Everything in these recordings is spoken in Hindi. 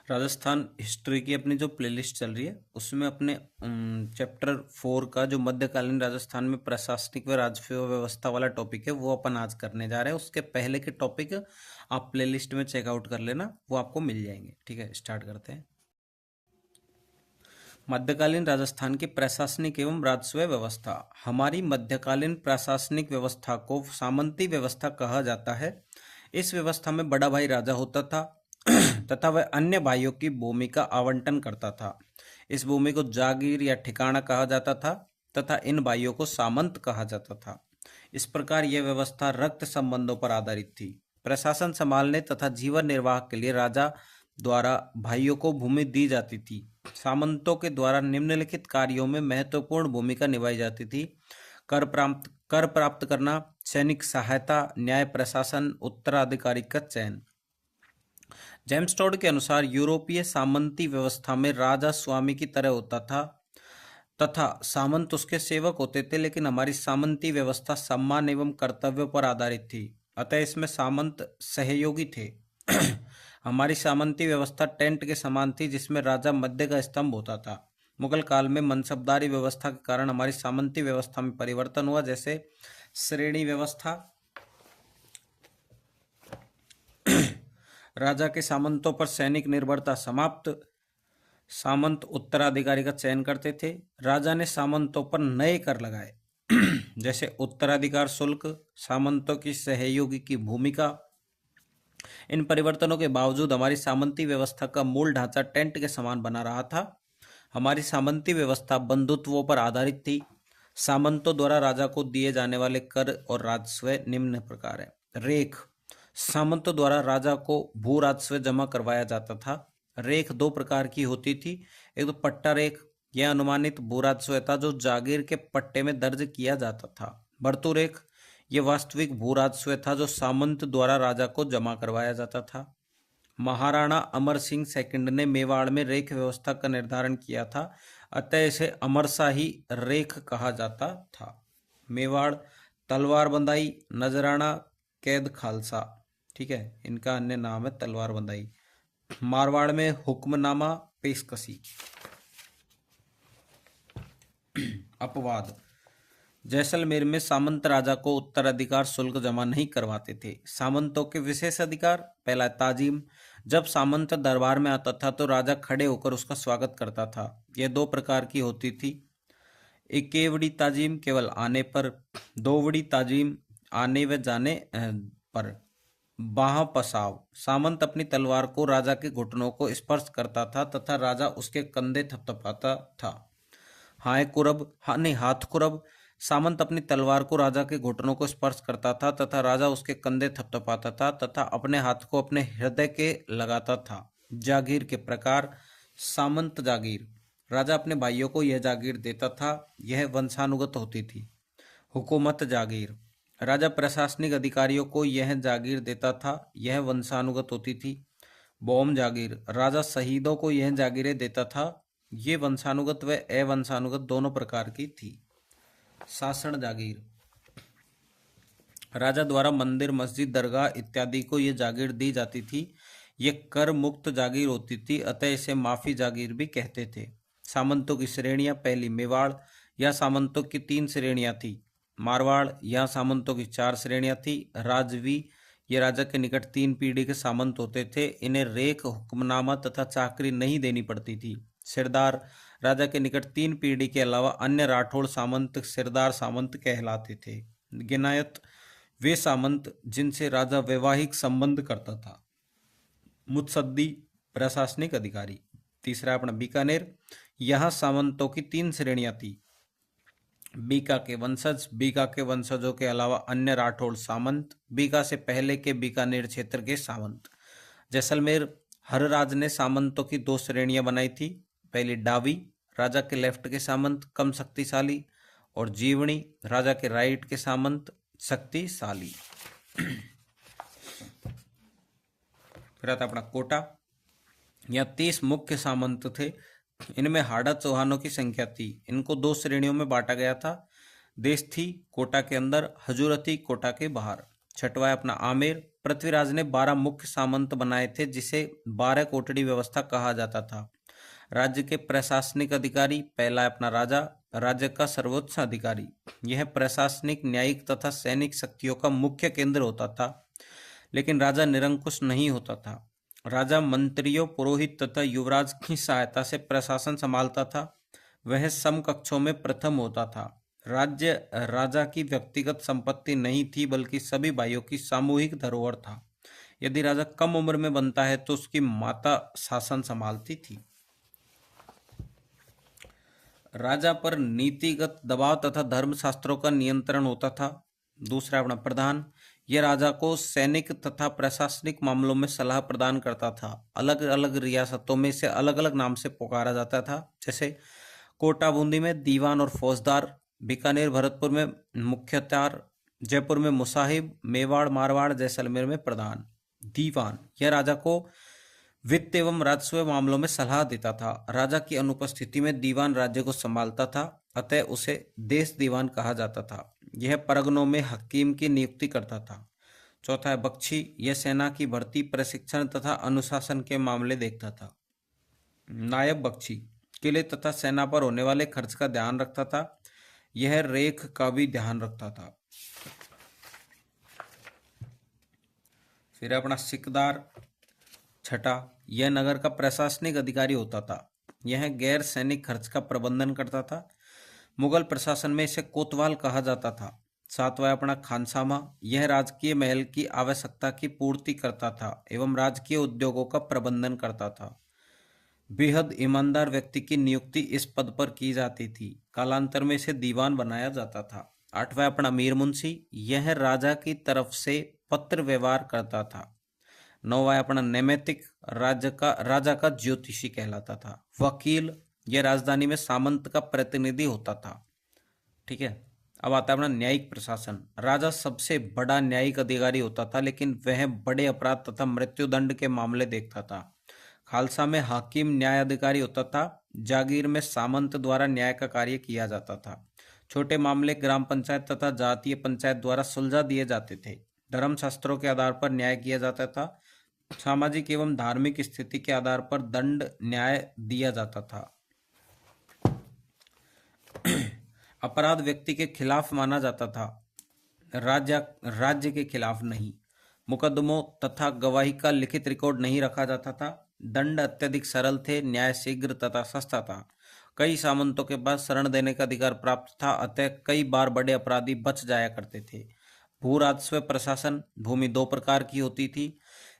राजस्थान हिस्ट्री की अपनी जो प्लेलिस्ट चल रही है उसमें अपने चैप्टर 4 का जो मध्यकालीन राजस्थान में प्रशासनिक व राजकीय व्यवस्था वाला टॉपिक है वो अपन आज करने जा रहे हैं। उसके पहले के टॉपिक आप प्लेलिस्ट में चेकआउट कर लेना, वो आपको मिल जाएंगे। ठीक है, स्टार्ट करते हैं। मध्यकालीन राजस्थान की प्रशासनिक एवं राजस्व व्यवस्था। हमारी मध्यकालीन प्रशासनिक व्यवस्था को सामंती व्यवस्था कहा जाता है। इस व्यवस्था में बड़ा भाई राजा होता था तथा वह अन्य भाइयों की भूमि का आवंटन करता था। इस भूमि को जागीर या ठिकाना कहा जाता था तथा इन भाइयों को सामंत कहा जाता था। इस प्रकार यह व्यवस्था रक्त संबंधों पर आधारित थी। प्रशासन संभालने तथा जीवन निर्वाह के लिए राजा द्वारा भाइयों को भूमि दी जाती थी। सामंतों के द्वारा निम्नलिखित कार्यों में महत्वपूर्ण भूमिका निभाई जाती थी: कर प्राप्त करना, सैनिक सहायता, न्याय प्रशासन, उत्तराधिकारी का चयन। जेम्स टोड के अनुसार यूरोपीय सामंती व्यवस्था में राजा स्वामी की तरह होता था तथा सामंत उसके सेवक होते थे, लेकिन हमारी सामंती व्यवस्था सम्मान एवं कर्तव्य पर आधारित थी, अतः इसमें सामंत सहयोगी थे। हमारी सामंती व्यवस्था टेंट के समान थी जिसमें राजा मध्य का स्तंभ होता था। मुगल काल में मनसबदारी व्यवस्था के कारण हमारी सामंती व्यवस्था में परिवर्तन हुआ, जैसे श्रेणी व्यवस्था। राजा के सामंतों पर सैनिक निर्भरता समाप्त। सामंत उत्तराधिकारी का चयन करते थे। राजा ने सामंतों पर नए कर लगाए जैसे उत्तराधिकार शुल्क, सामंतों की सहयोगी की भूमिका। इन परिवर्तनों के बावजूद हमारी सामंती व्यवस्था का मूल ढांचा टेंट के समान बना रहा था। हमारी सामंती व्यवस्था बंधुत्वों पर आधारित थी। सामंतों द्वारा राजा को दिए जाने वाले कर और राजस्व निम्न प्रकार है। रेख: सामंतों द्वारा राजा को भू राजस्व जमा करवाया जाता था। रेख दो प्रकार की होती थी। एक तो पट्टा रेख, यह अनुमानित भू राजस्व था जो जागीर के पट्टे में दर्ज किया जाता था। भर्तु रेख, यह वास्तविक भू राजस्व था जो सामंत द्वारा राजा को जमा करवाया जाता था। महाराणा अमर सिंह सेकंड ने मेवाड़ में रेख व्यवस्था का निर्धारण किया था, अतः इसे अमरशाही रेख कहा जाता था। मेवाड़ तलवार बंदाई, नजराना, कैद खालसा, ठीक है, इनका अन्य नाम है तलवार बंदाई। मारवाड़ में हुक्मनामा, पेशकशी। अपवाद: जैसलमेर में सामंत राजा को उत्तराधिकार शुल्क जमा नहीं करवाते थे। सामंतों के विशेष अधिकार: पहला, ताजीम। जब सामंत दरबार में आता था तो राजा खड़े होकर उसका स्वागत करता था। यह दो प्रकार की होती थी: इक्केवड़ी ताजीम केवल आने पर, दोवड़ी ताजीम आने व जाने पर। बाह पसाव: सामंत अपनी तलवार को राजा के घुटनों को स्पर्श करता था तथा राजा उसके कंधे थपथपाता था। हाय कुरब, हाथ कुरब: सामंत अपनी तलवार को राजा के घुटनों को स्पर्श करता था तथा राजा उसके कंधे थपथपाता था तथा अपने हाथ को अपने हृदय के लगाता था। जागीर के प्रकार: सामंत जागीर: राजा अपने भाइयों को यह जागीर देता था, यह वंशानुगत होती थी। हुकूमत जागीर: राजा प्रशासनिक अधिकारियों को यह जागीर देता था, यह वंशानुगत होती थी। बोम जागीर: राजा शहीदों को यह जागीरें देता था, ये वंशानुगत व अवंशानुगत दोनों प्रकार की थी। शासन जागीर: राजा द्वारा मंदिर, मस्जिद, दरगाह इत्यादि को यह जागीर दी जाती थी। यह कर मुक्त जागीर होती थी, अतः इसे माफी जागीर भी कहते थे। सामंतों की श्रेणियां: पहली, मेवाड़, यह सामंतों की 3 श्रेणियां थी। मारवाड़, यह सामंतों की 4 श्रेणियां थी। राजवी, ये राजा के निकट 3 पीढ़ी के सामंत होते थे, इन्हें रेख, हुक्मनामा तथा चाकरी नहीं देनी पड़ती थी। सिरदार, राजा के निकट 3 पीढ़ी के अलावा अन्य राठौड़ सामंत सिरदार सामंत कहलाते थे। गिनायत, वे सामंत जिनसे राजा वैवाहिक संबंध करता था। मुत्सद्दी, प्रशासनिक अधिकारी। तीसरा अपना बीकानेर, यहाँ सामंतों की 3 श्रेणियां थी। बीका के वंशज, बीका के वंशजों के अलावा अन्य राठौड़ सामंत, बीका से पहले के बीकानेर क्षेत्र के सामंत। जैसलमेर, हर राज ने सामंतों की 2 श्रेणियां बनाई थी। पहली, डावी, राजा के लेफ्ट के सामंत कम शक्तिशाली, और जीवनी, राजा के राइट के सामंत शक्तिशाली। फिर आता अपना कोटा, यहाँ 30 मुख्य सामंत थे। इनमें हाड़ा चौहानों की संख्या थी। इनको 2 श्रेणियों में बांटा गया था। देश थी कोटा के अंदर, हजूरती कोटा के बाहर। छठवा अपना आमेर, पृथ्वीराज ने 12 मुख्य सामंत बनाए थे, जिसे 12 कोटड़ी व्यवस्था कहा जाता था। राज्य के प्रशासनिक अधिकारी, पहला है अपना राजा, राज्य का सर्वोच्च अधिकारी। यह प्रशासनिक, न्यायिक तथा सैनिक शक्तियों का मुख्य केंद्र होता था, लेकिन राजा निरंकुश नहीं होता था। राजा मंत्रियों, पुरोहित तथा युवराज की सहायता से प्रशासन संभालता था। वह समकक्षों में प्रथम होता था। राज्य राजा की व्यक्तिगत संपत्ति नहीं थी, बल्कि सभी भाइयों की सामूहिक धरोहर था। यदि राजा कम उम्र में बनता है तो उसकी माता शासन संभालती थी। राजा पर नीतिगत दबाव तथा धर्मशास्त्रों का नियंत्रण होता था। दूसरा अपना प्रधान, यह राजा को सैनिक तथा प्रशासनिक मामलों में सलाह प्रदान करता था। अलग अलग रियासतों में इसे अलग अलग नाम से पुकारा जाता था, जैसे कोटा बूंदी में दीवान और फौजदार, बीकानेर भरतपुर में मुख्तार, जयपुर में मुसाहिब, मेवाड़ मारवाड़ जैसलमेर में प्रधान। दीवान, यह राजा को वित्त एवं राजस्व मामलों में सलाह देता था। राजा की अनुपस्थिति में दीवान राज्य को संभालता था, अतः उसे देश दीवान कहा जाता था। यह परगनों में हकीम की नियुक्ति करता था। चौथा है बख्शी, यह सेना की भर्ती, प्रशिक्षण तथा अनुशासन के मामले देखता था। नायब बख्शी, किले तथा सेना पर होने वाले खर्च का ध्यान रखता था। यह रेख का भी ध्यान रखता था। फिर अपना सिकदार, छठा, यह नगर का प्रशासनिक अधिकारी होता था। यह गैर सैनिक खर्च का प्रबंधन करता था। मुगल प्रशासन में इसे कोतवाल कहा जाता था। सातवां अपना खानसामा, यह राजकीय महल की आवश्यकता की पूर्ति करता था एवं राजकीय उद्योगों का प्रबंधन करता था। बेहद ईमानदार व्यक्ति की नियुक्ति इस पद पर की जाती थी। कालांतर में इसे दीवान बनाया जाता था। आठवां अपना मीर मुंशी, यह राजा की तरफ से पत्र व्यवहार करता था। नौवां अपना नैमित्तिक, राजा का ज्योतिषी कहलाता था। वकील, यह राजधानी में सामंत का प्रतिनिधि होता था। ठीक है, अब आता है अपना न्यायिक प्रशासन। राजा सबसे बड़ा न्यायिक अधिकारी होता था, लेकिन वह बड़े अपराध तथा मृत्युदंड के मामले देखता था। खालसा में हाकिम न्यायाधिकारी होता था। जागीर में सामंत द्वारा न्याय का कार्य किया जाता था। छोटे मामले ग्राम पंचायत तथा जातीय पंचायत द्वारा सुलझा दिए जाते थे। धर्मशास्त्रों के आधार पर न्याय किया जाता था। सामाजिक एवं धार्मिक स्थिति के आधार पर दंड न्याय दिया जाता था। अपराध व्यक्ति के खिलाफ माना जाता था, राज्य के खिलाफ नहीं। मुकदमों तथा गवाही का लिखित रिकॉर्ड नहीं रखा जाता था। दंड अत्यधिक सरल थे, न्याय शीघ्र तथा सस्ता था। कई सामंतों के पास शरण देने का अधिकार प्राप्त था, अतः कई बार बड़े अपराधी बच जाया करते थे। भू राजस्व प्रशासन, भूमि दो प्रकार की होती थी,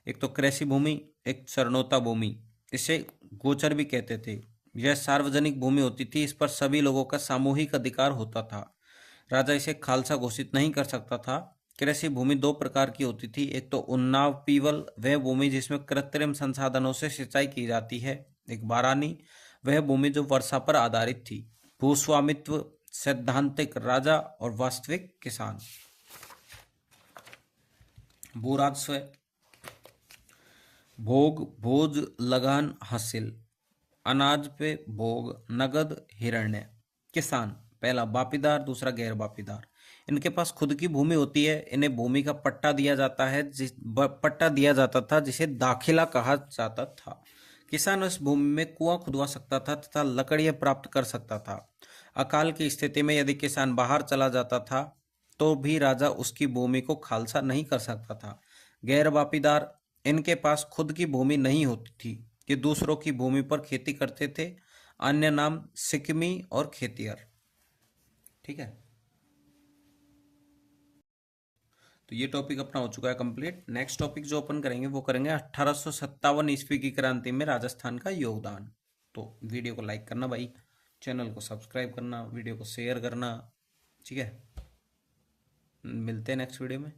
एक तो कृषि भूमि, एक चरणोता भूमि। इसे गोचर भी कहते थे। यह सार्वजनिक भूमि होती थी, इस पर सभी लोगों का सामूहिक अधिकार होता था। राजा इसे खालसा घोषित नहीं कर सकता था। कृषि भूमि दो प्रकार की होती थी, एक तो उन्नाव पीवल, वह भूमि जिसमें कृत्रिम संसाधनों से सिंचाई की जाती है। एक बारानी, वह भूमि जो वर्षा पर आधारित थी। भूस्वामित्व, सैद्धांतिक राजा और वास्तविक किसान। भू राजस्व, भोग, भोज, लगान, हासिल, अनाज पे भोग, नगद, हिरण्य। किसान, पहला बापीदार, दूसरा गैर बापीदार। इनके पास खुद की भूमि होती है, इन्हें भूमि का पट्टा दिया जाता है, पट्टा दिया जाता था जिसे दाखिला कहा जाता था। किसान उस भूमि में कुआं खुदवा सकता था तथा लकड़ियां प्राप्त कर सकता था। अकाल की स्थिति में यदि किसान बाहर चला जाता था तो भी राजा उसकी भूमि को खालसा नहीं कर सकता था। गैर बापीदार, इनके पास खुद की भूमि नहीं होती थी, ये दूसरों की भूमि पर खेती करते थे। अन्य नाम सिकमी और खेतियर। ठीक है, तो ये टॉपिक अपना हो चुका है कंप्लीट। नेक्स्ट टॉपिक जो ओपन करेंगे वो करेंगे 1857 ईस्वी की क्रांति में राजस्थान का योगदान। तो वीडियो को लाइक करना भाई, चैनल को सब्सक्राइब करना, वीडियो को शेयर करना। ठीक है, मिलते हैं नेक्स्ट वीडियो में।